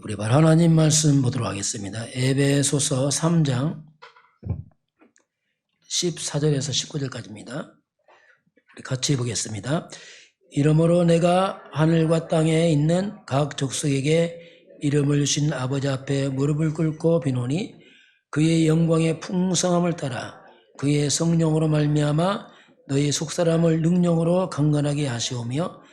우리 발 하나님 말씀 보도록 하겠습니다. 에베소서 3장 14절에서 19절까지입니다. 우리 같이 보겠습니다. 이러므로 내가 하늘과 땅에 있는 각 족속에게 이름을 주신 아버지 앞에 무릎을 꿇고 비노니 그의 영광의 풍성함을 따라 그의 성령으로 말미암아 너희 속사람을 능력으로 강건하게 하시오며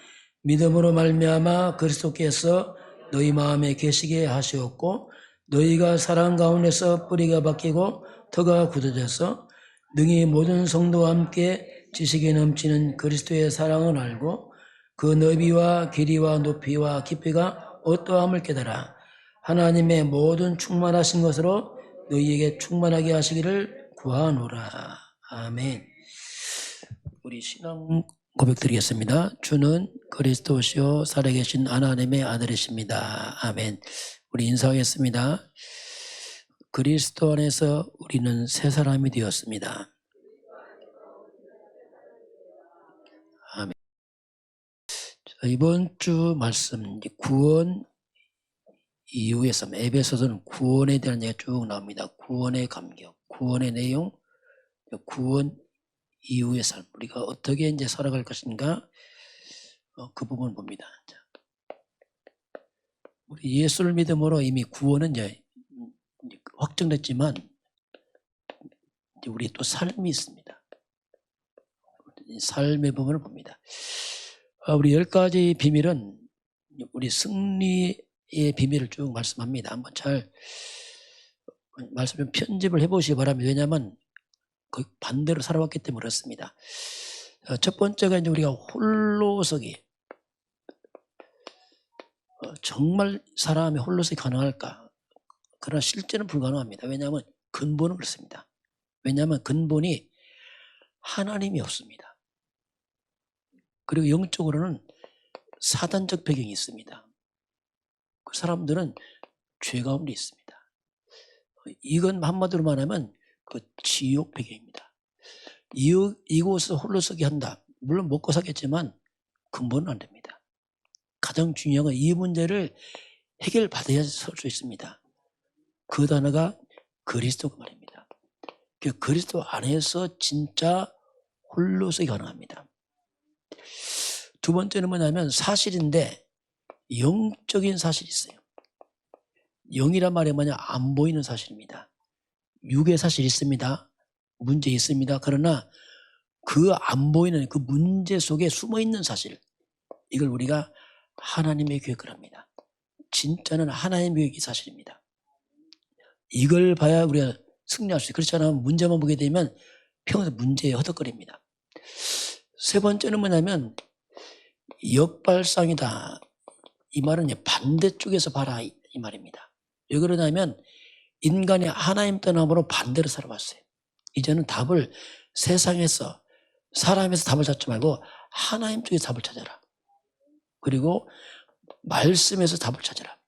믿음으로 말미암아 그리스도께서 너희 마음에 계시게 하시었고 너희가 사랑 가운데서 뿌리가 박히고 터가 굳어져서 능히 모든 성도와 함께 지식이 넘치는 그리스도의 사랑을 알고 그 너비와 길이와 높이와 깊이가 어떠함을 깨달아 하나님의 모든 충만하신 것으로 너희에게 충만하게 하시기를 구하노라. 아멘. 우리 신앙 고백드리겠습니다. 주는 그리스도시요 살아계신 하나님의 아들이십니다. 아멘. 우리 인사하겠습니다. 그리스도 안에서 우리는 새 사람이 되었습니다. 아멘. 자, 이번 주 말씀 구원 이후에서 에베소서는 구원에 대한 얘기가 쭉 나옵니다. 구원의 감격, 구원의 내용, 구원 이후의 삶, 우리가 어떻게 이제 살아갈 것인가, 그 부분을 봅니다. 자, 우리 예수를 믿음으로 이미 구원은 이제 확정됐지만, 이제 우리 또 삶이 있습니다. 삶의 부분을 봅니다. 우리 10가지 비밀은 우리 승리의 비밀을 쭉 말씀합니다. 한번 잘 말씀 좀 편집을 해보시기 바랍니다. 왜냐하면 그 반대로 살아왔기 때문에 그렇습니다. 첫 번째가 이제 우리가 홀로서기. 정말 사람이 홀로서기 가능할까? 그러나 실제는 불가능합니다. 왜냐하면 근본은 그렇습니다. 왜냐하면 근본이 하나님이 없습니다. 그리고 영적으로는 사단적 배경이 있습니다. 그 사람들은 죄 가운데 있습니다. 이건 한마디로 말하면 그 지옥 배경입니다. 이곳에서 홀로서기 한다. 물론 먹고 사겠지만 근본은 안 됩니다. 가장 중요한 건 이 문제를 해결받아야 설 수 있습니다. 그 단어가 그리스도가 말입니다. 그리스도 안에서 진짜 홀로서기 가능합니다. 두 번째는 뭐냐면 사실인데 영적인 사실이 있어요. 영이란 말이 뭐냐? 안 보이는 사실입니다. 육의 사실이 있습니다. 문제 있습니다. 그러나 그 안 보이는 그 문제 속에 숨어있는 사실, 이걸 우리가 하나님의 계획을 합니다. 진짜는 하나님의 계획이 사실입니다. 이걸 봐야 우리가 승리할 수 있어요. 그렇지 않으면 문제만 보게 되면 평생 문제에 허덕거립니다. 세 번째는 뭐냐면 역발상이다. 이 말은 반대쪽에서 봐라 이 말입니다. 왜 그러냐면 인간이 하나님 떠남으로 반대로 살아왔어요. 이제는 답을 세상에서 사람에서 답을 찾지 말고 하나님 쪽에서 답을 찾아라. 그리고 말씀에서 답을 찾아라.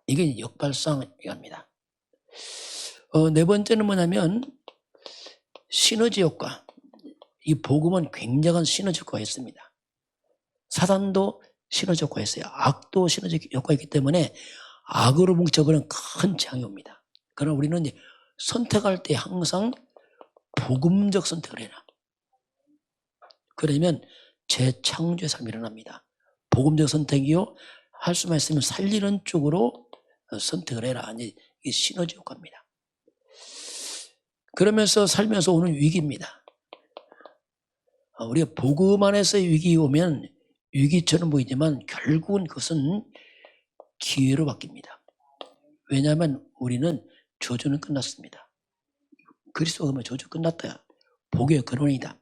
이게 역발상입니다. 네 번째는 뭐냐면 시너지 효과. 이 복음은 굉장한 시너지 효과가 있습니다. 사단도 시너지 효과가 있어요. 악도 시너지 효과가 있기 때문에 악으로 뭉쳐버리는 큰 재앙이 옵니다. 그러나 우리는 이제 선택할 때 항상 복음적 선택을 해라. 그러면 재창조의 삶이 일어납니다. 복음적 선택이요. 할 수만 있으면 살리는 쪽으로 선택을 해라. 이게 시너지 효과입니다. 그러면서 살면서 오는 위기입니다. 우리가 복음 안에서의 위기 오면 위기처럼 보이지만 결국은 그것은 기회로 바뀝니다. 왜냐하면 우리는 저주는 끝났습니다. 그리스도가 오면 저주 끝났다. 복의 근원이다.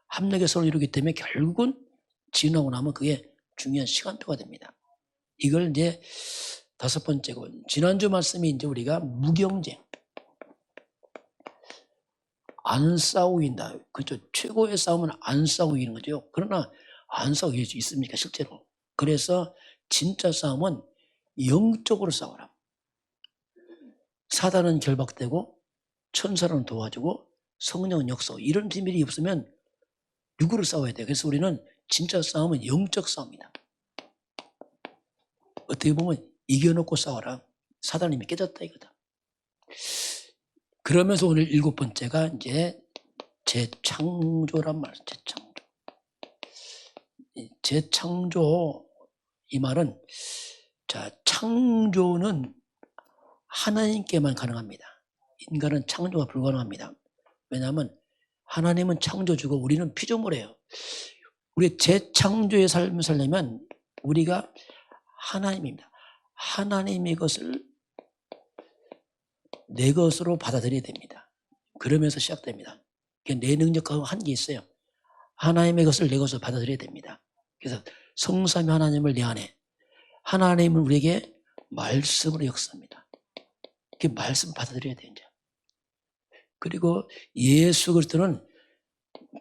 합력의 선을 이루기 때문에 결국은 지나고 나면 그게 중요한 시간표가 됩니다. 이걸 이제 다섯 번째고, 지난주 말씀이 이제 우리가 무경쟁. 안 싸우고 이긴다. 그렇죠. 최고의 싸움은 안 싸우고 이기는 거죠. 그러나 안 싸우고 이길 수 있습니까? 실제로. 그래서 진짜 싸움은 영적으로 싸워라. 사단은 결박되고 천사는 도와주고 성령은 역사. 이런 비밀이 없으면 육으로 싸워야 돼요. 그래서 우리는 진짜 싸움은 영적 싸움이다. 어떻게 보면 이겨놓고 싸워라. 사단이 이미 깨졌다 이거다. 그러면서 오늘 7번째가 이제 재창조란 말. 재창조. 이 말은, 자, 창조는 하나님께만 가능합니다. 인간은 창조가 불가능합니다. 왜냐하면 하나님은 창조주고 우리는 피조물이에요. 우리 재창조의 삶을 살려면 우리가 하나님입니다. 하나님의 것을 내 것으로 받아들여야 됩니다. 그러면서 시작됩니다. 내 능력하고 한계 있어요. 하나님의 것을 내 것으로 받아들여야 됩니다. 그래서 성삼위 하나님을 내 안에, 하나님은 우리에게 말씀으로 역사합니다. 그 말씀을 받아들여야 돼요. 이제. 그리고 예수 그리스도는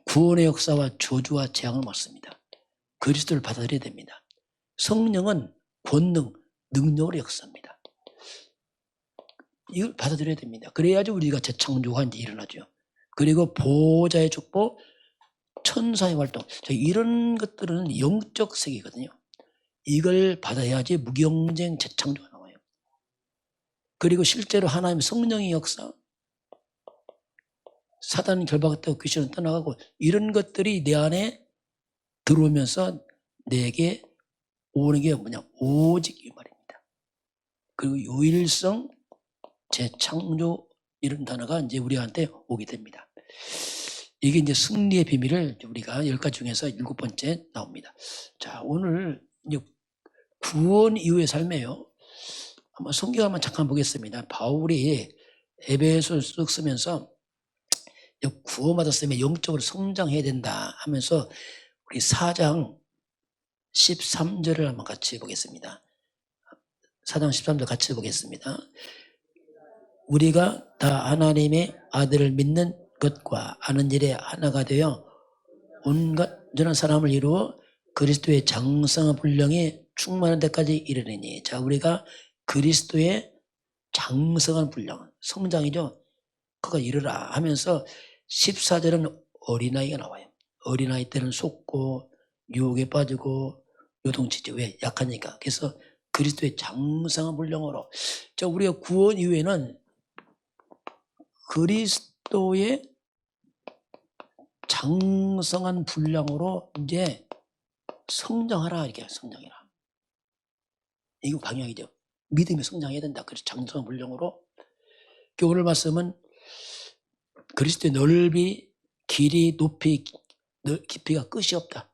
구원의 역사와 저주와 재앙을 맡습니다. 그리스도를 받아들여야 됩니다. 성령은 권능, 능력으로 역사합니다. 이걸 받아들여야 됩니다. 그래야지 우리가 재창조가 이제 일어나죠. 그리고 보호자의 축복, 천사의 활동, 이런 것들은 영적 세계거든요. 이걸 받아야지 무경쟁 재창조가 나와요. 그리고 실제로 하나님 성령의 역사, 사단은 결박했다고 귀신은 떠나가고 이런 것들이 내 안에 들어오면서 내게 오는 게 뭐냐? 오직 이 말입니다. 그리고 요일성, 재창조 이런 단어가 이제 우리한테 오게 됩니다. 이게 이제 승리의 비밀을 우리가 10가지 중에서 7번째 나옵니다. 자, 오늘 이제 구원 이후의 삶이에요. 한번 성경 한번 잠깐 보겠습니다. 바울이 에베소서 쓰면서 구원받았으면 영적으로 성장해야 된다 하면서 우리 4장 13절을 한번 같이 보겠습니다. 4장 13절 같이 보겠습니다. 우리가 다 하나님의 아들을 믿는 것과 아는 일에 하나가 되어 온갖 전한 사람을 이루어 그리스도의 장성한 분량에 충만한 데까지 이르리니. 자, 우리가 그리스도의 장성한 분량, 성장이죠. 그가 이르라 하면서 14절은 어린아이가 나와요. 어린아이 때는 속고 유혹에 빠지고 요동치죠. 왜? 약하니까. 그래서 그리스도의 장성한 분량으로. 자, 우리가 구원 이후에는 그리스도의 장성한 분량으로 이제 성장하라. 이렇게 성장해라. 이거 방향이죠. 믿음이 성장해야 된다. 그래서 장성한 분량으로. 오늘 말씀은 그리스도의 넓이, 길이, 높이, 깊이가 끝이 없다.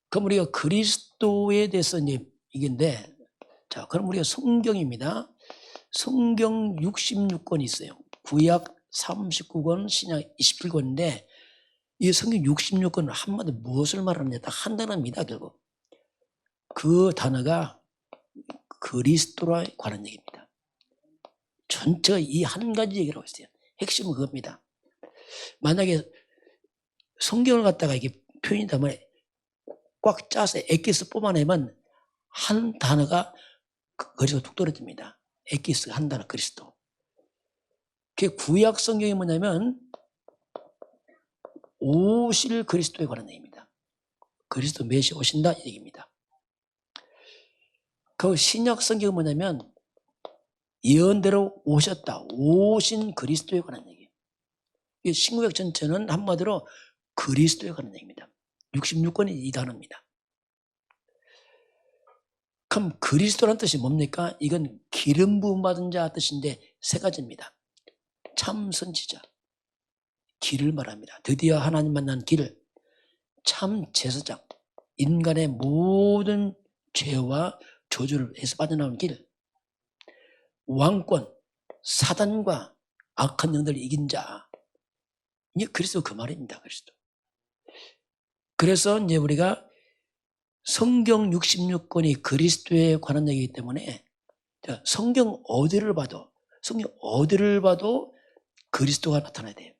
그럼 우리가 그리스도에 대해서 이제 이건데, 자, 그럼 우리가 성경입니다. 성경 66권이 있어요. 구약 39권, 신약 27권인데 이 성경 66권은 한마디 무엇을 말하느냐? 딱 한 단어입니다. 결국 그 단어가 그리스도에 관한 얘기입니다. 전체가 이 한 가지 얘기라고 했어요. 핵심은 그겁니다. 만약에 성경을 갖다가 이게 표현이다면 꽉 짜서 엑기스 뽑아내면 한 단어가 거기서 툭 떨어집니다. 엑기스 한 단어 그리스도. 그 구약 성경이 뭐냐면 오실 그리스도에 관한 얘기입니다. 그리스도 메시 오신다 이 얘기입니다. 그 신약 성경은 뭐냐면 예언대로 오셨다. 오신 그리스도에 관한 얘기예요. 신구약 전체는 한마디로 그리스도에 관한 얘기입니다. 66권이 이 단어입니다. 그럼 그리스도란 뜻이 뭡니까? 이건 기름 부음 받은 자 뜻인데 세 가지입니다. 참 선지자, 길을 말합니다. 드디어 하나님 만난 길, 참 제사장, 인간의 모든 죄와 저주를 해서 빠져나오는 길, 왕권, 사단과 악한 영들을 이긴 자. 이게 그리스도 그 말입니다. 그리스도. 그래서 이제 우리가 성경 66권이 그리스도에 관한 얘기이기 때문에 성경 어디를 봐도 그리스도가 나타나야 돼요.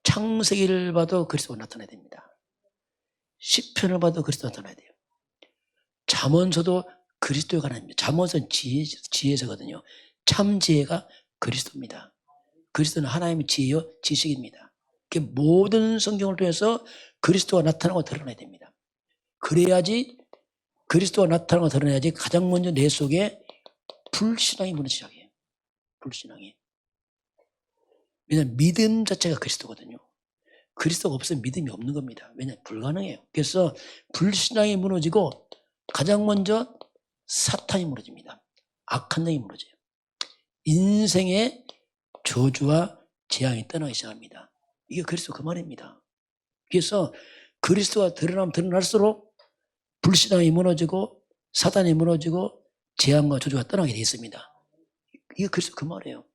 창세기를 봐도 그리스도가 나타나야 됩니다. 시편을 봐도 그리스도가 나타나야 돼요. 잠언서도 그리스도에 관한입니다. 잠언서는 지혜서거든요. 참 지혜가 그리스도입니다. 그리스도는 하나님의 지혜요 지식입니다. 모든 성경을 통해서 그리스도가 나타나고 드러나야 됩니다. 그래야지 그리스도가 나타나고 드러나야지 가장 먼저 내 속에 불신앙이 무너지기 시작해요. 불신앙이. 왜냐하면 믿음 자체가 그리스도거든요. 그리스도가 없으면 믿음이 없는 겁니다. 왜냐하면 불가능해요. 그래서 불신앙이 무너지고 가장 먼저 사탄이 무너집니다. 악한 영이 무너져요. 인생의 저주와 재앙이 떠나기 시작합니다. 이게 그리스도 그 말입니다. 그래서 그리스도가 드러나면 드러날수록 불신앙이 무너지고 사단이 무너지고 재앙과 저주가 떠나게 되어 있습니다. 이게 그리스도 그 말이에요.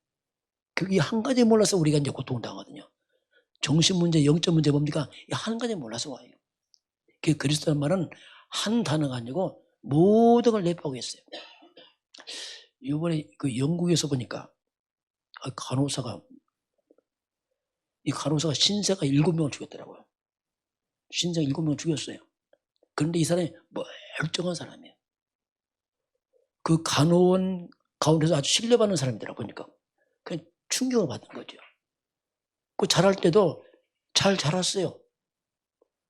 그게 한 가지 몰라서 우리가 이제 고통을 당하거든요. 정신 문제, 영적 문제 뭡니까? 한 가지 몰라서 와요. 그 그리스도라는 말은 한 단어가 아니고 모든 걸 내포하고 있어요. 이번에 그 영국에서 보니까 간호사가 신세가 7명을 죽였더라고요. 신세가 7명을 죽였어요. 그런데 이 사람이 멀쩡한 사람이에요. 그 간호원 가운데서 아주 신뢰받는 사람이더라고요. 보니까. 그냥 충격을 받은 거죠. 그 자랄 때도 잘 자랐어요.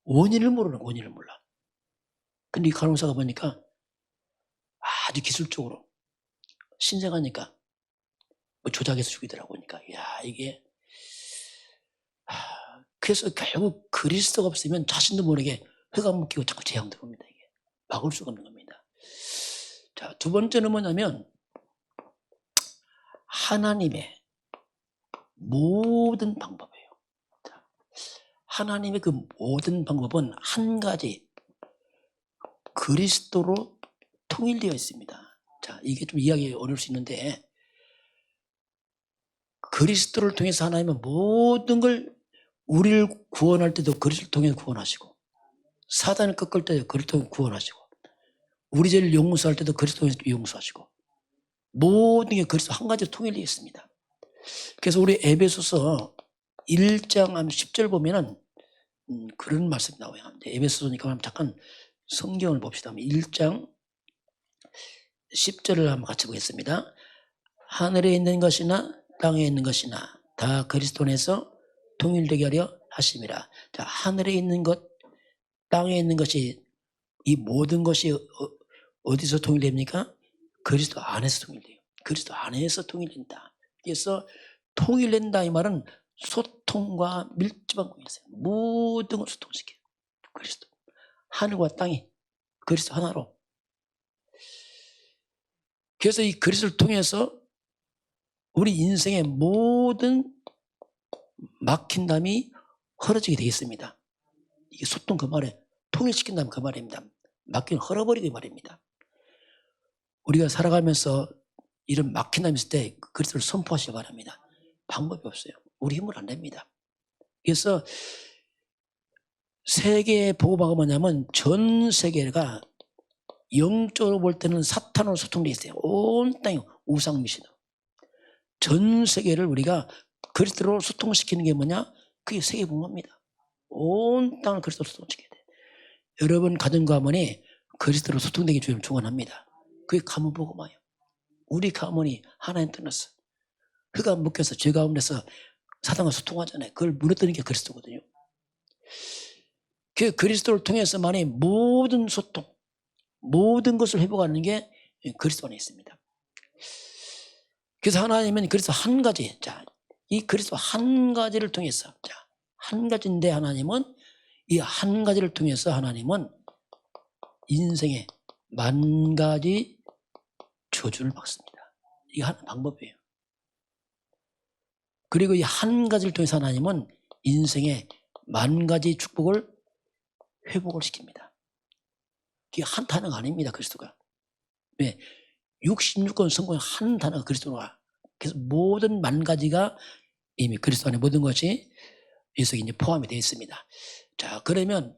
원인을 몰라. 근데 이 간호사가 보니까 아주 기술적으로 신생하니까 조작해서 죽이더라고. 그러니까 이게 그래서 결국 그리스도가 없으면 자신도 모르게 회가 묶이고 자꾸 재앙 들어옵니다. 이게 막을 수가 없는 겁니다. 자, 두 번째는 뭐냐면 하나님의 모든 방법이에요. 자, 하나님의 그 모든 방법은 한 가지 그리스도로 통일되어 있습니다. 자, 이게 좀 이야기 어려울 수 있는데 그리스도를 통해서 하나님은 모든 걸 우리를 구원할 때도 그리스도를 통해서 구원하시고 사단을 꺾을 때도 그리스도를 통해서 구원하시고 우리 죄를 용서할 때도 그리스도를 통해서 용서하시고 모든 게 그리스도 한 가지로 통일되어 있습니다. 그래서 우리 에베소서 1장 10절 보면은 그런 말씀이 나와요. 에베소서니까 잠깐 성경을 봅시다. 1장 10절을 한번 같이 보겠습니다. 하늘에 있는 것이나 땅에 있는 것이나 다 그리스도 안에서 통일되게 하려 하심이라. 자, 하늘에 있는 것, 땅에 있는 것이 이 모든 것이 어디서 통일됩니까? 그리스도 안에서 통일돼요. 그리스도 안에서 통일된다. 그래서 통일된다 이 말은 소통과 밀접한 관계가 있어요. 모든 걸 소통시켜요. 그리스도. 하늘과 땅이 그리스도 하나로. 그래서 이 그리스도를 통해서 우리 인생의 모든 막힌담이 헐어지게 되겠습니다. 이게 소통 그 말에 통일시킨다면 그 말입니다. 막힌 헐어버리기 말입니다. 우리가 살아가면서 이런 막힌담이 있을 때 그리스도를 선포하시기 바랍니다. 방법이 없어요. 우리 힘으로 안 됩니다. 그래서 세계의 보고가 뭐냐면 전 세계가 영적으로 볼 때는 사탄으로 소통되어 있어요. 온 땅이 우상미신으로. 전 세계를 우리가 그리스도로 소통시키는 게 뭐냐? 그게 세계복음화입니다. 온 땅을 그리스도로 소통시켜야 돼요. 여러분 가정 가문이 그리스도로 소통되기 주님 축원합니다. 그게 가문복음화예요. 우리 가문이 하나님 떠났어. 흑가 묶여서 죄 가운데서 사단과 소통하잖아요. 그걸 무너뜨리는 게 그리스도거든요. 그 그리스도를 통해서만이 모든 소통, 모든 것을 회복하는 게 그리스도 안에 있습니다. 그래서 하나님은 그리스도 한 가지, 자, 이 그리스도 한 가지를 통해서, 자, 한 가지인데 하나님은 이 한 가지를 통해서 하나님은 인생에 만 가지 저주를 막습니다. 이게 하나의 방법이에요. 그리고 이 한 가지를 통해서 하나님은 인생에 만 가지 축복을 회복을 시킵니다. 그게 한 단어가 아닙니다. 그리스도가. 왜? 66권 성공의 한 단어가 그리스도가. 그래서 모든 만 가지가 이미 그리스도 안에 모든 것이 여기서 이제 포함이 되어 있습니다. 자, 그러면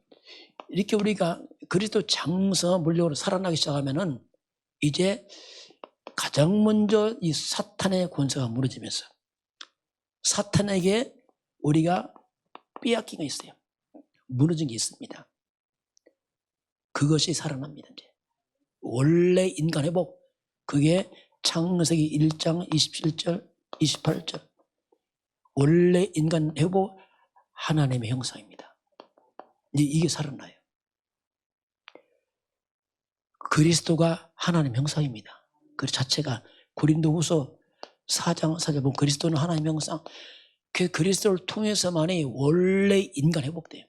이렇게 우리가 그리스도 장서 물력으로 살아나기 시작하면은 이제 가장 먼저 이 사탄의 권세가 무너지면서 사탄에게 우리가 빼앗긴 게 있어요. 무너진 게 있습니다. 그것이 살아납니다. 이제 원래 인간 회복, 그게 창세기 1장 27절 28절 원래 인간 회복 하나님의 형상입니다. 이제 이게 살아나요. 그리스도가 하나님 형상입니다. 그 자체가 고린도후서 4장 4절 보면 그리스도는 하나님 형상. 그 그리스도를 통해서만이 원래 인간 회복돼요.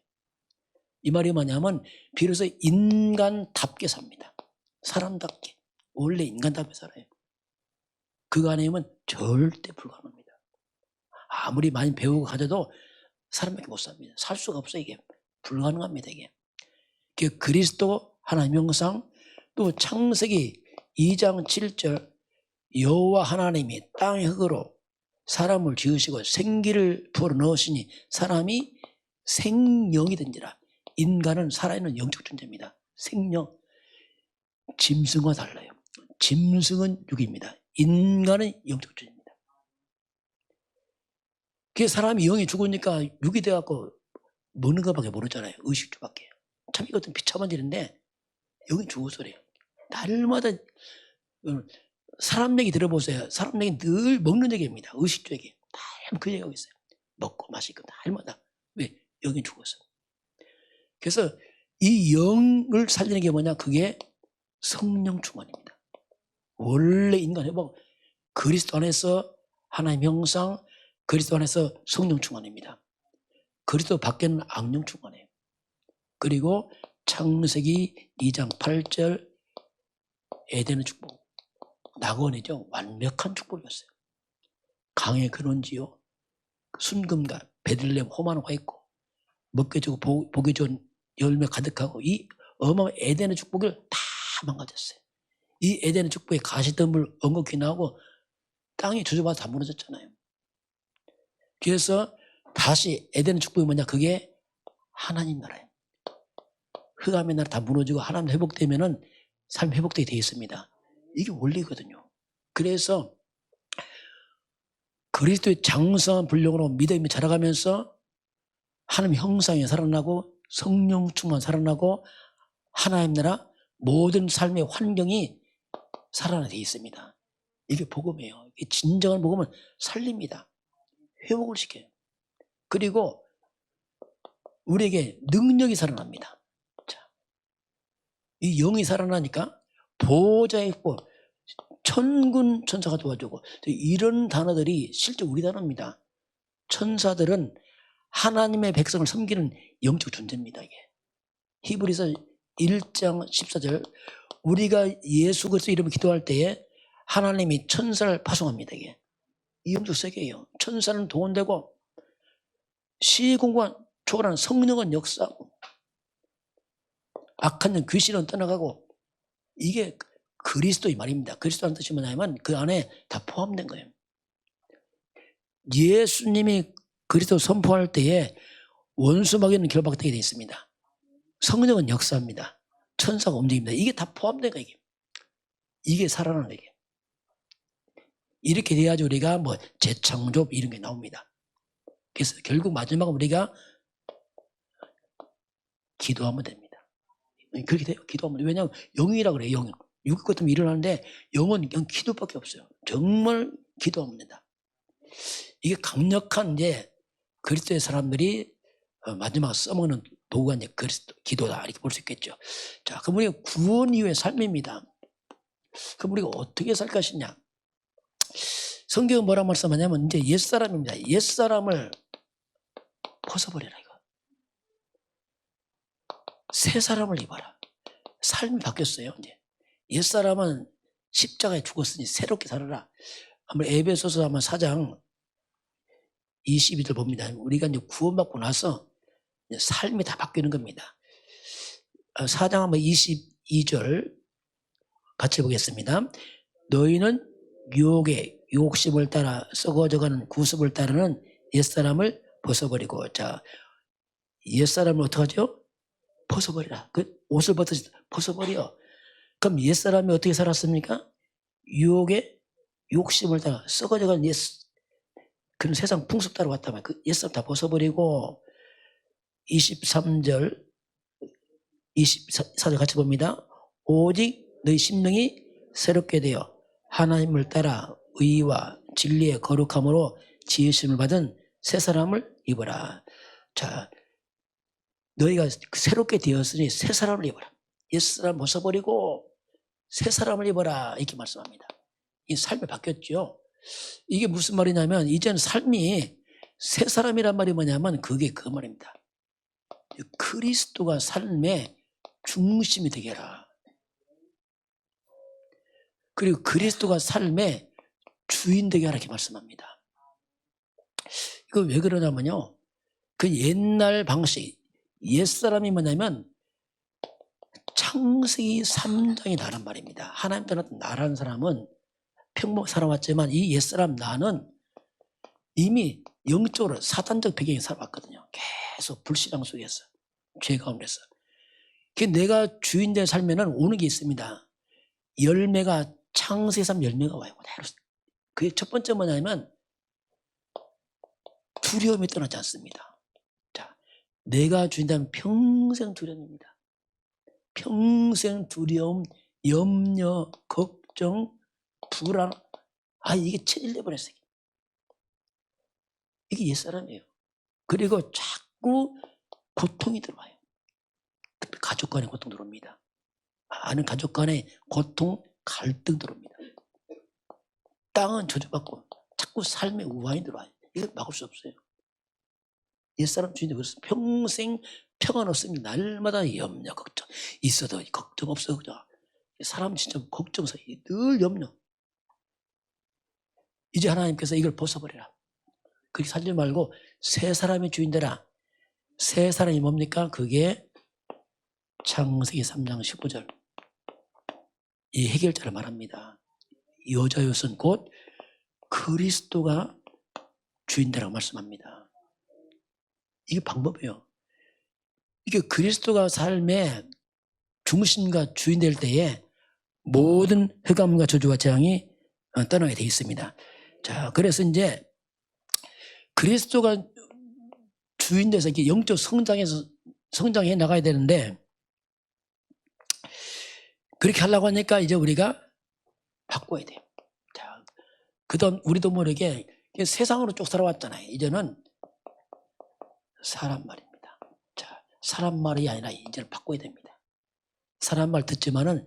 이 말이 뭐냐면 비로소 인간답게 삽니다. 사람답게. 원래 인간답게 살아요. 그거 아니면 절대 불가능합니다. 아무리 많이 배우고 가져도 사람밖에 못 삽니다. 살 수가 없어요. 이게 불가능합니다. 이게 그리스도 하나님 형상. 또 창세기 2장 7절 여호와 하나님이 땅의 흙으로 사람을 지으시고 생기를 불어 넣으시니 사람이 생령이 된지라. 인간은 살아있는 영적 존재입니다. 생령. 짐승과 달라요. 짐승은 육입니다. 인간은 영적 존재입니다. 그 사람이 영이 죽으니까 육이 돼갖고 먹는 것밖에 모르잖아요. 의식주밖에. 참 이것도 비참한 일인데 영이 죽어서 그래요. 날마다 사람 얘기 들어보세요. 사람 얘기 늘 먹는 얘기입니다. 의식주 얘기. 다 그 얘기하고 있어요. 먹고 마시고 날마다. 왜? 영이 죽어서. 그래서 이 영을 살리는 게 뭐냐? 그게 성령 충만입니다. 원래 인간 회복, 그리스도 안에서 하나님 형상, 그리스도 안에서 성령 충만입니다. 그리스도 밖에는 악령 충만해요. 그리고 창세기 2장 8절 에덴의 축복. 낙원이죠. 완벽한 축복이었어요. 강의 근원지요. 순금과 베들레헴 호만화 있고 먹게 주고 보기 좋은 열매 가득하고 이 어마어마한 에덴의 축복을 다 망가졌어요. 이 에덴의 축복에 가시덤불 엉겅퀴 나오고 땅이 저주받아 다 무너졌잖아요. 그래서 다시 에덴의 축복이 뭐냐? 그게 하나님 나라예요. 흑암의 나라 다 무너지고 하나님 회복되면은 삶 회복되게 되어 있습니다. 이게 원리거든요. 그래서 그리스도의 장성한 분량으로 믿음이 자라가면서 하나님 형상이 살아나고 성령 충만 살아나고 하나님 나라 모든 삶의 환경이 살아나게 되어 있습니다. 이게 복음이에요. 이게 진정한 복음은 살립니다. 회복을 시켜요. 그리고 우리에게 능력이 살아납니다. 자, 이 영이 살아나니까 보호자에 있고 천군 천사가 도와주고 이런 단어들이 실제 우리 단어입니다. 천사들은 하나님의 백성을 섬기는 영적 존재입니다. 이게 히브리서 1장 14절 우리가 예수 그리스도 이름을 기도할 때에 하나님이 천사를 파송합니다. 이게 이 영적 세계예요. 천사는 동원되고 시공간 초월하는 성령은 역사하고 악한 영 귀신은 떠나가고 이게 그리스도의 말입니다. 그리스도라는 뜻이 뭐냐면 그 안에 다 포함된 거예요. 예수님이 그리스도 선포할 때에 원수 마귀는 결박되게 되어 있습니다. 성령은 역사합니다. 천사가 움직입니다. 이게 다 포함된 거예요. 이게 살아나는 거예요. 이렇게 돼야지 우리가 뭐 재창조 이런 게 나옵니다. 그래서 결국 마지막은 우리가 기도하면 됩니다. 그렇게 돼요. 기도하면 돼요. 왜냐하면 영이라고 그래요. 영. 육의 것도 일어나는데 영은 그냥 기도밖에 없어요. 정말 기도하면 된다. 이게 강력한 이제 그리스도의 사람들이 마지막 써먹는 도구가 이제 그리스도 기도다 이렇게 볼 수 있겠죠. 자, 그럼 우리가 구원 이후의 삶입니다. 그럼 우리가 어떻게 살 것이냐? 성경은 뭐라고 말씀하냐면 이제 옛사람입니다. 옛사람을 벗어버려라 이거. 새 사람을 입어라. 삶이 바뀌었어요. 이제 옛사람은 십자가에 죽었으니 새롭게 살아라. 한번 에베소서 한번 4장 22절 봅니다. 우리가 이제 구원받고 나서 이제 삶이 다 바뀌는 겁니다. 4장 한번 22절 같이 보겠습니다. 너희는 유혹의 욕심을 따라 썩어져가는 구습을 따르는 옛사람을 벗어버리고. 자, 옛사람을 어떡하죠? 벗어버리라. 그 옷을 벗어버려. 그럼 옛사람이 어떻게 살았습니까? 유혹의 욕심을 따라 썩어져가는 그런 세상 풍습 따라 왔다면 그 옛사람 다 벗어버리고 23절 24절 같이 봅니다. 오직 너희 심령이 새롭게 되어 하나님을 따라 의와 진리의 거룩함으로 지으심을 받은 새 사람을 입어라. 자, 너희가 새롭게 되었으니 새 사람을 입어라. 옛사람 벗어버리고 새 사람을 입어라 이렇게 말씀합니다. 이 삶이 바뀌었죠. 이게 무슨 말이냐면 이제는 삶이 새 사람이란 말이 뭐냐면 그게 그 말입니다. 그리스도가 삶의 중심이 되게 해라. 그리고 그리스도가 삶의 주인 되게 하라 이렇게 말씀합니다. 이거 왜 그러냐면요. 그 옛날 방식, 옛사람이 뭐냐면 창세기 3장이 나란 말입니다. 하나님 떠났던 나라는 사람은 평범 살아왔지만 이 옛사람 나는 이미 영적으로 사단적 배경에 살아왔거든요. 계속 불신앙 속에서, 죄 가운데서. 내가 주인 된 삶에는 오는 게 있습니다. 열매가 창세기 3 열매가 와요. 그게 첫 번째 뭐냐면 두려움이 떠나지 않습니다. 자, 내가 주인 되면 평생 두려움입니다. 평생 두려움, 염려, 걱정, 불안. 이게 체질돼 버렸어요. 이게 옛사람이에요. 그리고 자꾸 고통이 들어와요. 가족 간의 고통 들어옵니다. 아는 가족 간의 고통, 갈등 들어옵니다. 땅은 저주받고 자꾸 삶의 우환이 들어와요. 이걸 막을 수 없어요. 옛사람 주인이 그래서 평생 평안 없습니다. 날마다 염려, 걱정. 있어도 걱정 없어. 사람 진짜 걱정서 늘 염려. 이제 하나님께서 이걸 벗어버리라. 그렇게 살지 말고 새 사람의 주인 되라. 새 사람이 뭡니까? 그게 창세기 3장 15절. 이 해결자를 말합니다. 여자였은 곧 그리스도가 주인 되라고 말씀합니다. 이게 방법이에요. 이게 그리스도가 삶의 중심과 주인 될 때에 모든 흑암과 저주와 재앙이 떠나게 되어 있습니다. 자, 그래서 이제 그리스도가 주인 돼서 이렇게 영적 성장해 나가야 되는데 그렇게 하려고 하니까 이제 우리가 바꿔야 돼요. 자, 그동안 우리도 모르게 세상으로 쭉 살아왔잖아요. 이제는 사람 말입니다. 자, 사람 말이 아니라 이제는 바꿔야 됩니다. 사람 말 듣지만은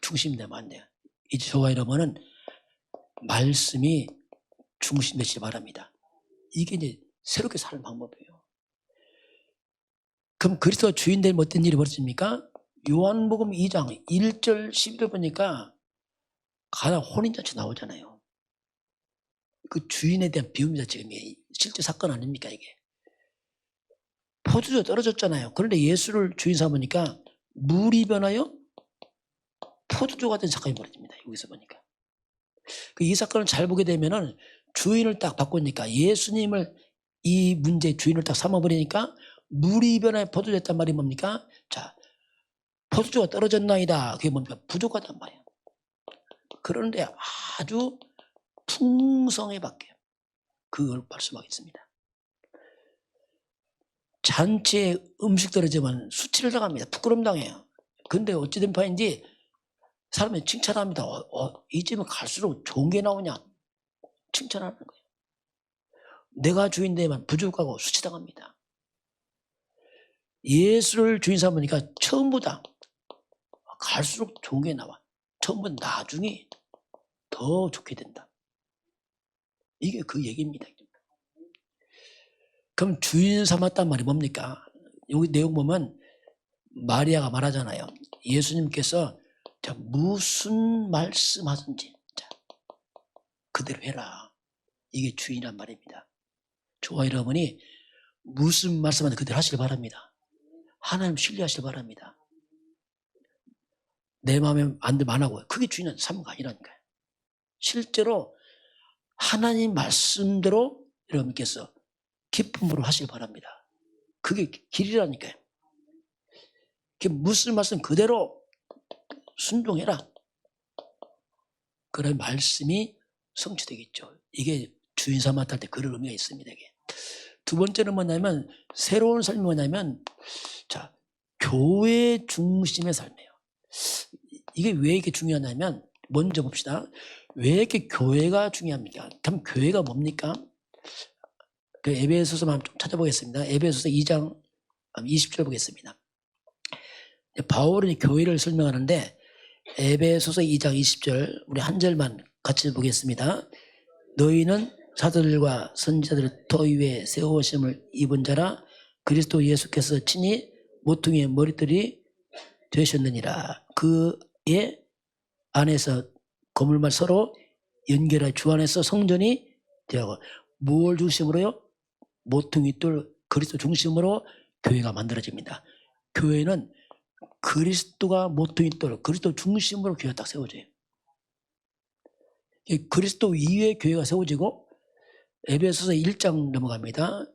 중심이 되면 안 돼요. 이제 저와 여러분은 말씀이 중심 되시기 바랍니다. 이게 이제 새롭게 사는 방법이에요. 그럼 그리스도가 주인 되면 어떤 일이 벌어집니까? 요한복음 2장 1절 11절 보니까 가나 혼인잔치 나오잖아요. 그 주인에 대한 비유입니다. 지금 실제 사건 아닙니까 이게. 포도주가 떨어졌잖아요. 그런데 예수를 주인 삼으니까 물이 변하여 포도주가 된 사건이 벌어집니다. 여기서 보니까. 이 사건을 잘 보게 되면은 주인을 딱 바꾸니까 예수님을 이 문제의 주인을 딱 삼아버리니까 물이 변하여 포도주가 됐단 말이 뭡니까? 자, 포도주가 떨어졌나이다. 그게 뭡니까? 부족하단 말이에요. 그런데 아주 풍성해 바뀌어요. 그걸 말씀하겠습니다. 잔치에 음식 떨어지면 수치를 당합니다. 부끄럼 당해요. 근데 어찌된 바인지 사람이 칭찬합니다. 이 집은 갈수록 좋은 게 나오냐? 칭찬하는 거예요. 내가 주인 되면 부족하고 수치당합니다. 예수를 주인 삼으니까 처음보다 갈수록 좋은 게 나와. 처음보다 나중에 더 좋게 된다. 이게 그 얘기입니다. 그럼 주인 삼았단 말이 뭡니까? 여기 내용 보면 마리아가 말하잖아요. 예수님께서 자, 무슨 말씀하든지 자, 그대로 해라. 이게 주인이란 말입니다. 저와 여러분이 무슨 말씀하든 그대로 하시길 바랍니다. 하나님 신뢰하시길 바랍니다. 내 마음에 안 들면 안 하고 그게 주인은 삶가 아니라니까요. 실제로 하나님 말씀대로 여러분께서 기쁨으로 하시길 바랍니다. 그게 길이라니까요. 그게 무슨 말씀 그대로 순종해라. 그런 말씀이 성취되겠죠. 이게 주인 삼았다 할 때 그런 의미가 있습니다. 이게. 두 번째는 뭐냐면 새로운 삶이 뭐냐면 자, 교회 중심의 삶이에요. 이게 왜 이렇게 중요하냐면 먼저 봅시다. 왜 이렇게 교회가 중요합니까? 그럼 교회가 뭡니까? 그 에베소서만 좀 찾아보겠습니다. 에베소서 2장 20절 보겠습니다. 바울은 교회를 설명하는데 에베소서 2장 20절 우리 한 절만 같이 보겠습니다. 너희는 사도들과 선지자들의 터 위에 세우심을 입은 자라 그리스도 예수께서 친히 모퉁이의 머리털이 되셨느니라. 그의 안에서 거물만 서로 연결하여 주 안에서 성전이 되고 뭘 중심으로요? 모퉁이돌 그리스도 중심으로 교회가 만들어집니다. 교회는 그리스도가 모퉁이돌 그리스도 중심으로 교회가 딱 세워져요. 그리스도 위에 교회가 세워지고 에베소서 1장 넘어갑니다.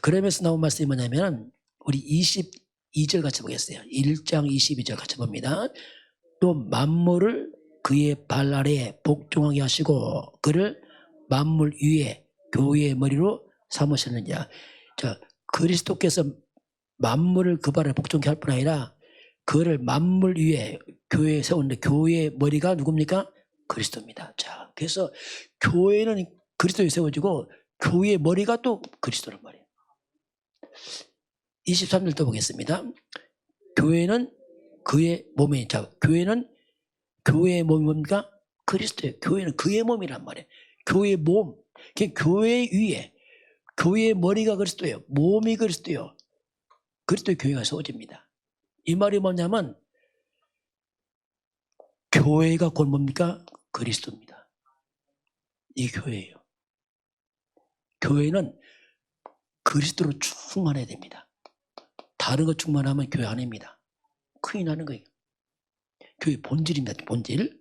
그러면서 나온 말씀이 뭐냐면 우리 22절 같이 보겠어요. 1장 22절 같이 봅니다. 또 만물을 그의 발 아래에 복종하게 하시고 그를 만물 위에 교회의 머리로 삼으셨느냐. 자, 그리스도께서 만물을 그 발에 복종케 할 뿐 아니라 그를 만물 위에 교회에 세웠는데 교회의 머리가 누굽니까? 그리스도입니다. 자, 그래서 교회는 그리스도에 세워지고 교회의 머리가 또 그리스도란 말이에요. 23절 또 보겠습니다. 교회는 그의 몸이, 자, 교회는 교회의 몸이 뭡니까? 그리스도예요. 교회는 그의 몸이란 말이에요. 교회의 몸, 교회 위에 교회의 머리가 그리스도예요. 몸이 그리스도예요. 그리스도의 교회가 세워집니다. 이 말이 뭐냐면 교회가 곧 뭡니까? 그리스도입니다. 이 교회예요. 교회는 그리스도로 충만해야 됩니다. 다른 것 충만하면 교회 아닙니다. 큰일 나는 거예요. 교회 본질입니다. 본질.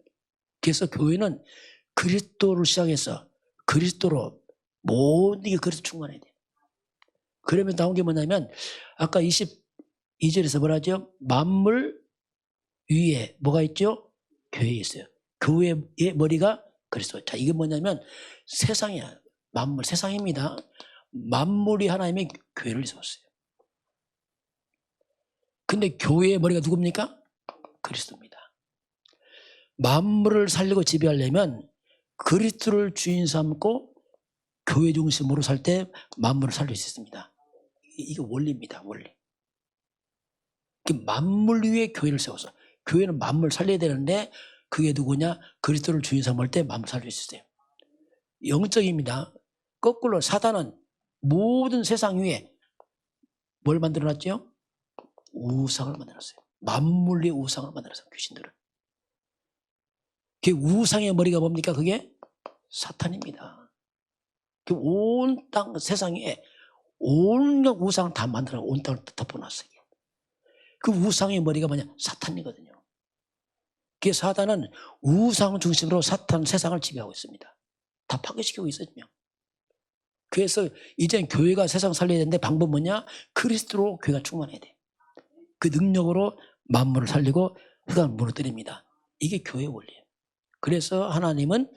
그래서 교회는 그리스도를 시작해서 그리스도로 모든 게 그리스도 충만해야 돼요. 그러면 나온 게 뭐냐면 아까 22절에서 뭐라 하죠? 만물 위에 뭐가 있죠? 교회에 있어요. 교회의 머리가 그리스도. 자, 이게 뭐냐면 세상이야. 만물, 세상입니다. 만물이 하나님의 교회를 세웠어요. 근데 교회의 머리가 누굽니까? 그리스도입니다. 만물을 살리고 지배하려면 그리스도를 주인 삼고 교회 중심으로 살 때 만물을 살릴 수 있습니다. 이게 원리입니다. 원리. 만물 위에 교회를 세워서 교회는 만물 살려야 되는데 그게 누구냐? 그리스도를 주인 삼을 때 만물 살릴 수 있어요. 영적입니다. 거꾸로 사단은 모든 세상 위에 뭘 만들어놨죠? 우상을 만들었어요. 만물 위에 우상을 만들었어요. 귀신들은. 그 우상의 머리가 뭡니까? 그게 사탄입니다. 온 땅 세상에 온갖 우상을 다 만들어 온 땅을 덮어놨어요. 그 우상의 머리가 뭐냐? 사탄이거든요. 그 사탄은 우상 중심으로 세상을 지배하고 있습니다. 다 파괴시키고 있거든요. 그래서 이제 교회가 세상 살려야 되는데 방법 뭐냐? 그리스도로 교회가 충만해야 돼. 그 능력으로 만물을 살리고 흑암을 무너뜨립니다. 이게 교회의 원리예요. 그래서 하나님은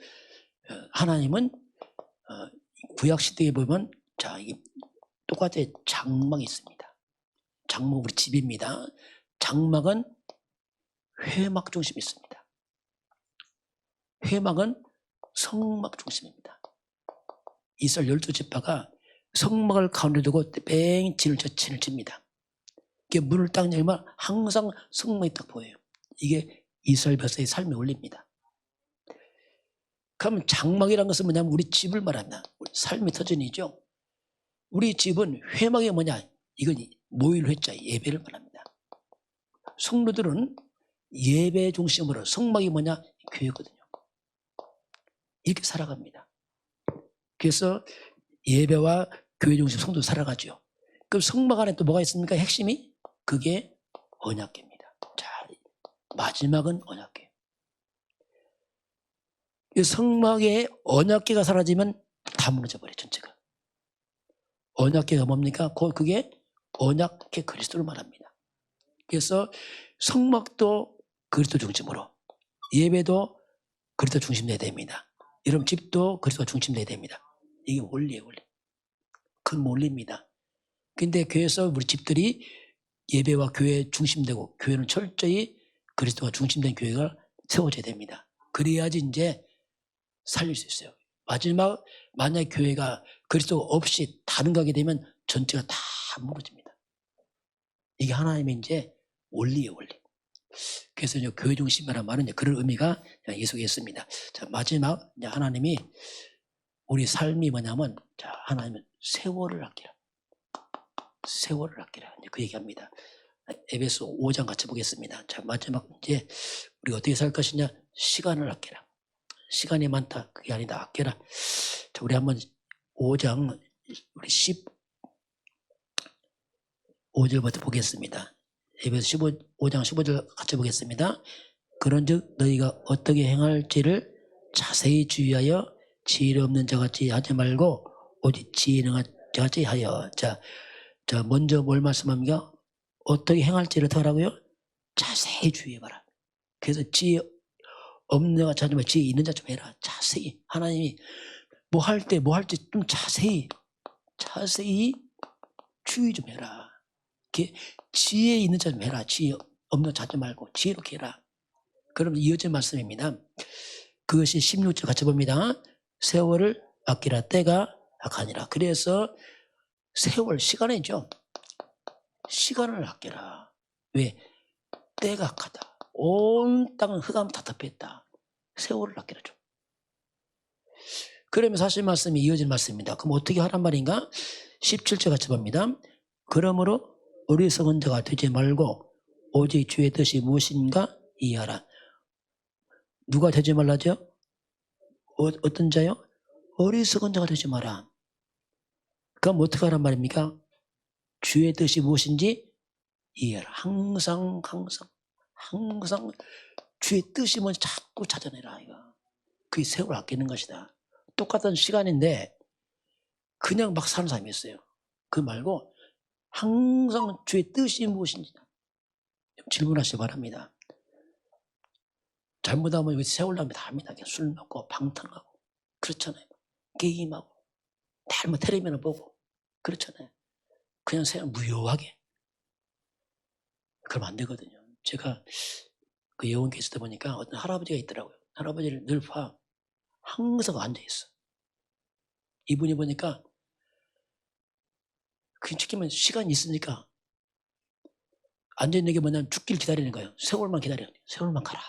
구약 시대에 보면 자, 이게 똑같이 장막이 있습니다. 장막 우리 집입니다. 장막은 회막 중심이 있습니다. 회막은 성막 중심입니다. 이스라엘 12지파가 성막을 가운데 두고 뺑 진을 칩니다. 이게 문을 딱 열면 항상 성막이 딱 보여요. 이게 이스라엘 백성의 삶의 원리입니다. 그러면 장막이라는 것은 뭐냐면 우리 집을 말합니다. 우리 삶의 터전이죠. 우리 집은 회막이 뭐냐? 이건 모일회자 예배를 말합니다. 성도들은 예배 중심으로 성막이 뭐냐? 교회거든요. 이렇게 살아갑니다. 그래서 예배와 교회 중심 성도 살아가죠. 그럼 성막 안에 또 뭐가 있습니까? 핵심이? 그게 언약궤입니다. 자, 마지막은 언약궤. 성막에 언약궤가 사라지면 다 무너져 버려요. 전체가. 언약궤가 뭡니까? 그게 언약궤 그리스도를 말합니다. 그래서 성막도 그리스도 중심으로, 예배도 그리스도 중심돼야 됩니다. 여러분 집도 그리스도 중심돼야 됩니다. 이게 원리예요, 원리. 큰 원리입니다. 근데 교회에서 우리 집들이 예배와 교회 중심되고 교회는 철저히 그리스도가 중심된 교회가 세워져야 됩니다. 그래야지 이제 살릴 수 있어요. 마지막 만약 교회가 그리스도 없이 다른 가게 되면 전체가 다 무너집니다. 이게 하나님의 이제 원리예요, 원리. 그래서 이제 교회 중심이라는 말은 이제 그런 의미가 이 속에 있습니다. 자, 마지막 이제 하나님이 우리 삶이 뭐냐면, 자, 하나님은 세월을 아끼라. 세월을 아끼라. 이제 그 얘기합니다. 에베소 5장 같이 보겠습니다. 자, 마지막 이제 우리 어떻게 살 것이냐? 시간을 아끼라. 시간이 많다. 그게 아니다. 아껴라. 자, 우리 한번 5장 우리 15절부터 보겠습니다. 에베소 5장 15절 같이 보겠습니다. 그런즉 너희가 어떻게 행할지를 자세히 주의하여 지혜 없는 자같이 하지 말고 오직 지혜 있는 자같이 하여. 자, 먼저 뭘 말씀합니까? 어떻게 행할지를 더 하라고요? 자세히 주의해봐라. 그래서 지혜 없는 자가 하지 말고 지혜 있는 자 좀 해라. 자세히. 하나님이 뭐 할지 좀 자세히 주의 좀 해라. 지혜 있는 자 좀 해라. 지혜 없는 자 하지 말고 지혜롭게 해라. 그럼 이어진 말씀입니다. 그것이 16절 같이 봅니다. 세월을 아끼라. 때가 악하니라. 그래서 세월, 시간이죠. 시간을 아끼라. 왜? 때가 악하다. 온 땅은 흑암 답답했다. 세월을 아끼라 좀. 그러면 사실 말씀이 이어진 말씀입니다. 그럼 어떻게 하란 말인가? 17절 같이 봅니다. 그러므로 어리석은 자가 되지 말고 오직 주의 뜻이 무엇인가 이해하라. 누가 되지 말라죠? 어떤 자요? 어리석은 자가 되지 마라. 그럼 어떻게 하란 말입니까? 주의 뜻이 무엇인지 이해하라. 항상 주의 뜻이 뭔지 자꾸 찾아내라. 이거. 그게 세월을 아끼는 것이다. 똑같은 시간인데 그냥 막 사는 사람이 있어요. 그 말고 항상 주의 뜻이 무엇인지 질문하시기 바랍니다. 잘못하면 여기 세월 나면 다 합니다. 그냥 술 먹고 방탕하고 그렇잖아요. 게임하고 다 텔레비전 보고 그렇잖아요. 그냥 세월 무효하게. 그러면 안 되거든요. 제가 그 여원교회 있을 때 보니까 어떤 할아버지가 있더라고요. 할아버지를 늘 봐. 항상 앉아있어. 이분이 보니까 그냥 시키면 시간이 있으니까 앉아있는 게 뭐냐면 죽길 기다리는 거예요. 세월만 기다려. 세월만 가라.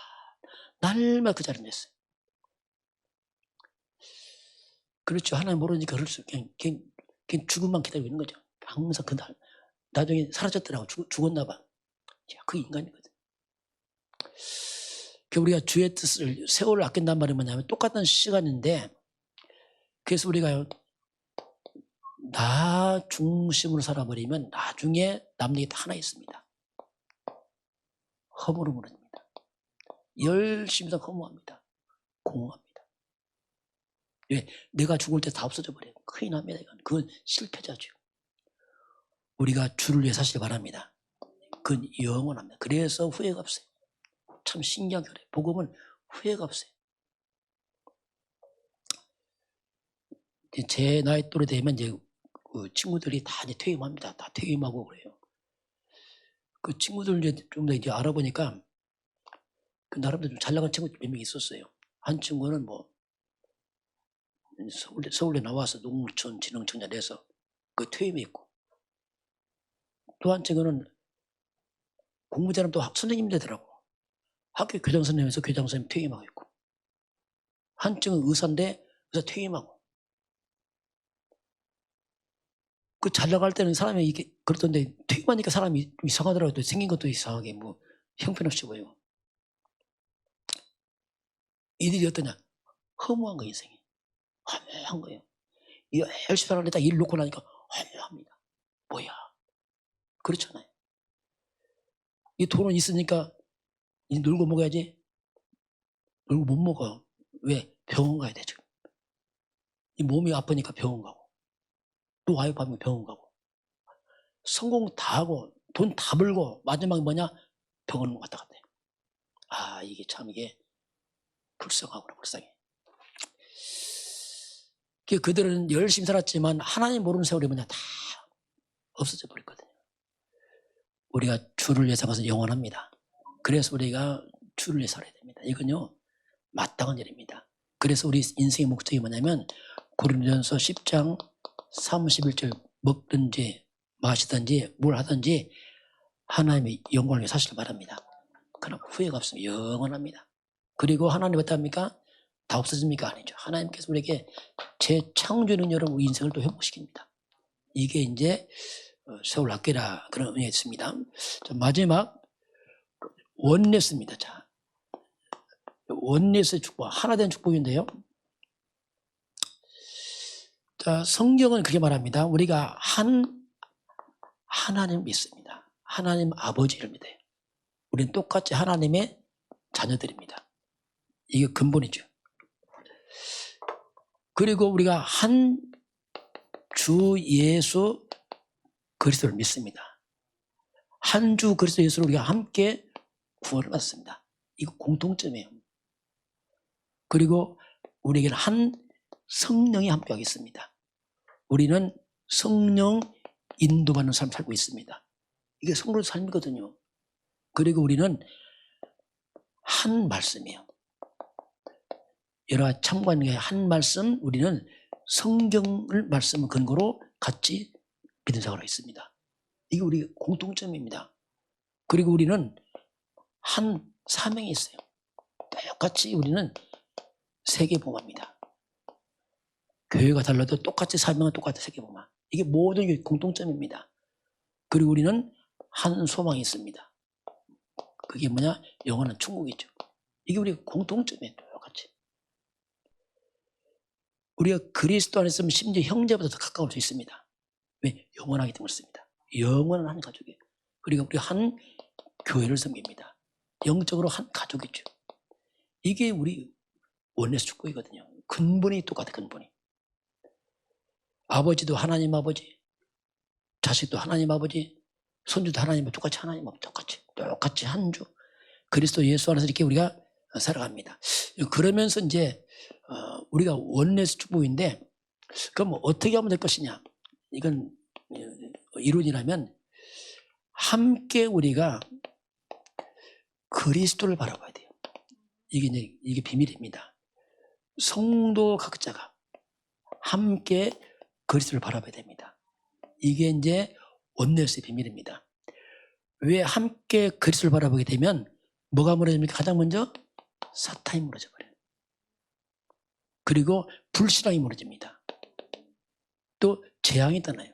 날마다 그 자리에 있어요. 그렇죠. 하나님 모르니까 그럴 수 그냥 죽음만 기다리고 있는 거죠. 항상 그 날. 나중에 사라졌더라고. 죽었나 봐. 그 인간이거든. 우리가 주의 뜻을 세월을 아낀단 말이 뭐냐면 똑같은 시간인데 그래서 우리가 나 중심으로 살아버리면 나중에 남는 게 다 하나 있습니다. 허물음입니다. 열심히 허무합니다. 공허합니다. 왜? 내가 죽을 때 다 없어져 버려요. 큰일 납니다. 그건 실패자죠. 우리가 주를 위해 사시기 바랍니다. 그건 영원합니다. 그래서 후회가 없어요. 참 신기하게 그래요. 복음은 후회가 없어요. 제 나이 또래 되면 이제 그 친구들이 다 이제 퇴임합니다. 다 퇴임하고 그래요. 그 친구들 이제 좀 더 이제 알아보니까 그 나름대로 좀 잘 나간 친구 몇 명 있었어요. 한 친구는 뭐 서울대 나와서 농촌 진흥청장 돼서 그 퇴임이 있고 또 한 친구는 공부 잘하면 또 선생님 되더라고. 학교 교장 선생님에서 교장 선생님 퇴임하고 있고 한 친구는 의사인데 의사 퇴임하고 그 잘 나갈 때는 사람이 이게 그렇던데 퇴임하니까 사람이 좀 이상하더라고요. 또 생긴 것도 이상하게 뭐 형편없이 보이고 이들이 어떠냐? 허무한 거 인생이. 허무한 거예요. 열심히 살았는데 딱 일 놓고 나니까 허무합니다. 뭐야? 그렇잖아요. 이 돈은 있으니까 이 놀고 먹어야지. 놀고 못 먹어요. 왜? 병원 가야 되죠. 이 몸이 아프니까 병원 가고 또 와이프 하면 병원 가고 성공 다 하고 돈 다 벌고 마지막에 뭐냐? 병원 왔다 갔다 해요. 아 이게 참 이게 불쌍하구나 불쌍해. 그들은 열심히 살았지만 하나님 모르는 세월이 뭐냐 다 없어져 버렸거든요. 우리가 주를 위해 살아서 영원합니다. 그래서 우리가 주를 위해 살아야 됩니다. 이건요 마땅한 일입니다. 그래서 우리 인생의 목적이 뭐냐면 고린도전서 10장 31절 먹든지 마시든지 뭘 하든지 하나님의 영광을 위해 사시길 바랍니다. 그럼 후회가 없습니다. 영원합니다. 그리고 하나님 어떻습니까? 다 없어집니까? 아니죠. 하나님께서 우리에게 재창조의 능력으로 우리 인생을 또 회복시킵니다. 이게 이제 세월 학계라 그런 의미가 있습니다. 자, 마지막 원네스입니다. 자, 원네스의 축복, 하나된 축복인데요. 자, 성경은 그렇게 말합니다. 우리가 하나님 믿습니다. 하나님 아버지를 믿어요. 우리는 똑같이 하나님의 자녀들입니다. 이게 근본이죠. 그리고 우리가 한 주 예수 그리스도를 믿습니다. 한 주 그리스도 예수로 우리가 함께 구원을 받습니다. 이거 공통점이에요. 그리고 우리에게는 한 성령이 함께하고 있습니다. 우리는 성령 인도받는 삶을 살고 있습니다. 이게 성도의 삶이거든요. 그리고 우리는 한 말씀이에요. 여러 가지 참고하는 게 한 말씀, 우리는 성경을 말씀을 근거로 같이 믿는 생활을 있습니다. 이게 우리 공통점입니다. 그리고 우리는 한 사명이 있어요. 똑같이 우리는 세계복음합니다. 교회가 달라도 똑같이 사명은 똑같아 세계복음. 이게 모든 공통점입니다. 그리고 우리는 한 소망이 있습니다. 그게 뭐냐? 영원한 천국이죠. 이게 우리 공통점이에요. 똑같이. 우리가 그리스도 안에 있으면 심지어 형제보다 더 가까울 수 있습니다. 왜? 영원하기 때문에 그렇습니다. 영원한 한 가족이에요. 그리고 우리 한 교회를 섬깁니다. 영적으로 한 가족이죠. 이게 우리 원네스 축복이거든요. 근본이 똑같아, 근본이. 아버지도 하나님 아버지, 자식도 하나님 아버지, 손주도 하나님 아버지, 똑같이 하나님 아버지, 똑같이 한 주. 그리스도 예수 안에서 이렇게 우리가 살아갑니다. 그러면서 이제 우리가 원네스 축복인데, 그럼 어떻게 하면 될 것이냐? 이건 이론이라면 함께 우리가 그리스도를 바라봐야 돼요. 이게 비밀입니다. 성도 각자가 함께 그리스도를 바라봐야 됩니다. 이게 이제 원네스의 비밀입니다. 왜 함께 그리스도를 바라보게 되면 뭐가 무너집니까? 가장 먼저 사탄이 무너져 버려요. 그리고 불신앙이 무너집니다. 또 재앙이 떠나요.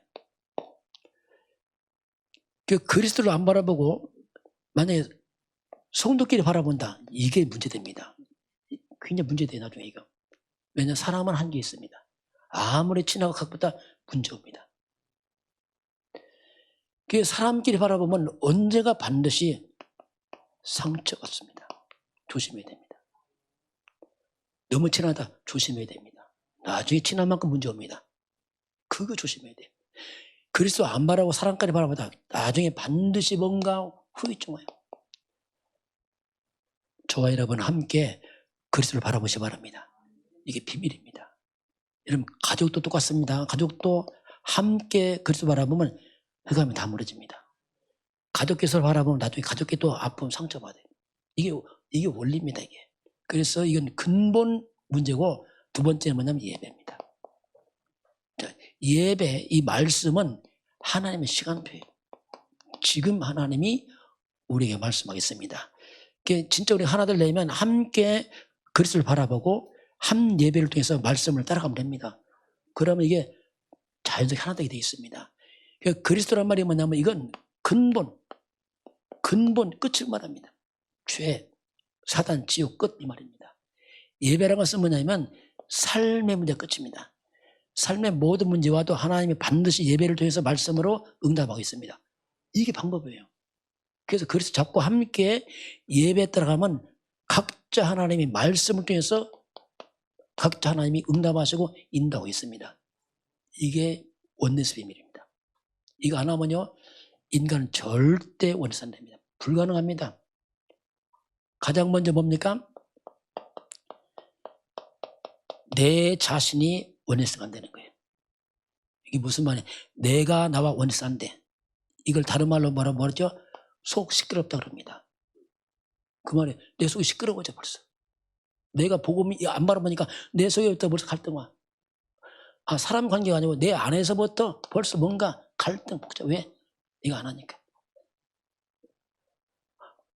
그리스도를 안 바라보고 만약에 성도끼리 바라본다. 이게 문제됩니다. 굉장히 문제돼요. 나중에 이거. 왜냐하면 사람은 한계 있습니다. 아무리 친하고 가깝다 문제 옵니다. 사람끼리 바라보면 언제가 반드시 상처가 없습니다. 조심해야 됩니다. 너무 친하다 조심해야 됩니다. 나중에 친한 만큼 문제 옵니다. 그거 조심해야 돼요. 그리스도 안 바라고 사람까지 바라보다 나중에 반드시 뭔가 후유증 와요. 저와 여러분 함께 그리스도를 바라보시 바랍니다. 이게 비밀입니다. 여러분 가족도 똑같습니다. 가족도 함께 그리스도 바라보면 흑암이 다 무너집니다. 가족께서 바라보면 나중에 가족께 또 아픔 상처받아요. 이게 원리입니다. 이게. 그래서 이건 근본 문제고 두 번째는 뭐냐면 예배입니다. 예배, 이 말씀은 하나님의 시간표예요. 지금 하나님이 우리에게 말씀하겠습니다. 진짜 우리 하나 되려면 함께 그리스도를 바라보고 한 예배를 통해서 말씀을 따라가면 됩니다. 그러면 이게 자연스럽게 하나 되게 되어 있습니다. 그리스도란 말이 뭐냐면 이건 근본 끝을 말합니다. 죄, 사단, 지옥 끝 이 말입니다. 예배라는 것은 뭐냐면 삶의 문제 끝입니다. 삶의 모든 문제와도 하나님이 반드시 예배를 통해서 말씀으로 응답하고 있습니다. 이게 방법이에요. 그래서 그리스도 잡고 함께 예배에 따라가면 각자 하나님이 말씀을 통해서 각자 하나님이 응답하시고 인도하고 있습니다. 이게 원네스 비밀입니다. 이거 안 하면요 인간은 절대 원네스 안 됩니다. 불가능합니다. 가장 먼저 뭡니까? 내 자신이 원네스가 안 되는 거예요. 이게 무슨 말이에요? 내가 나와 원네스 안 돼. 이걸 다른 말로 뭐라고 그러죠? 속 시끄럽다 그럽니다. 그 말에 내 속이 시끄러워져 벌써. 내가 복음이 안 바라보니까 내 속에부터 벌써 갈등 와. 사람 관계가 아니고 내 안에서부터 벌써 뭔가 갈등 복잡. 왜? 이거 안 하니까.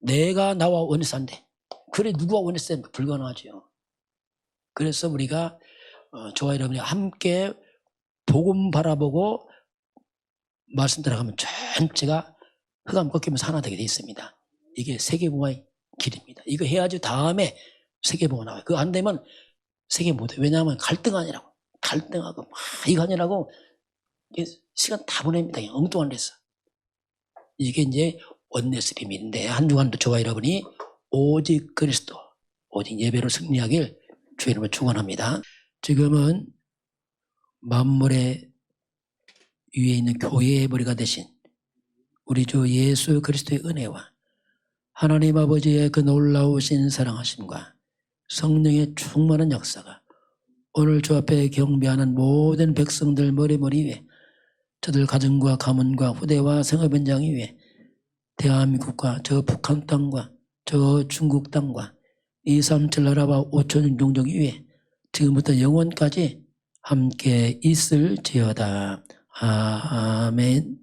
내가 나와 원해서 안 돼. 그래 누구와 원해서 안 돼? 불가능하죠. 그래서 우리가 저와 여러분이 함께 복음 바라보고 말씀 들어가면 전체가 흑암 꺾이면서 하나 되게 돼 있습니다. 이게 세계복음의 길입니다. 이거 해야지 다음에 세계복음 나와요. 그거 안 되면 세계 못 해요. 왜냐하면 갈등 아니라고. 갈등하고 막 이거 아니라고 시간 다 보냅니다. 그냥 엉뚱한 데서. 이게 이제 원네스 비밀인데 한 주간도 저와 여러분이 오직 그리스도, 오직 예배로 승리하길 주의 이름으로 축원합니다. 지금은 만물의 위에 있는 교회의 머리가 되신 우리 주 예수 그리스도의 은혜와 하나님 아버지의 그 놀라우신 사랑하심과 성령의 충만한 역사가 오늘 주 앞에 경배하는 모든 백성들 머리 위에 저들 가정과 가문과 후대와 생업 현장 위에 대한민국과 저 북한 땅과 저 중국 땅과 237 나라와 5천 종족 위에 지금부터 영원까지 함께 있을지어다. 아멘.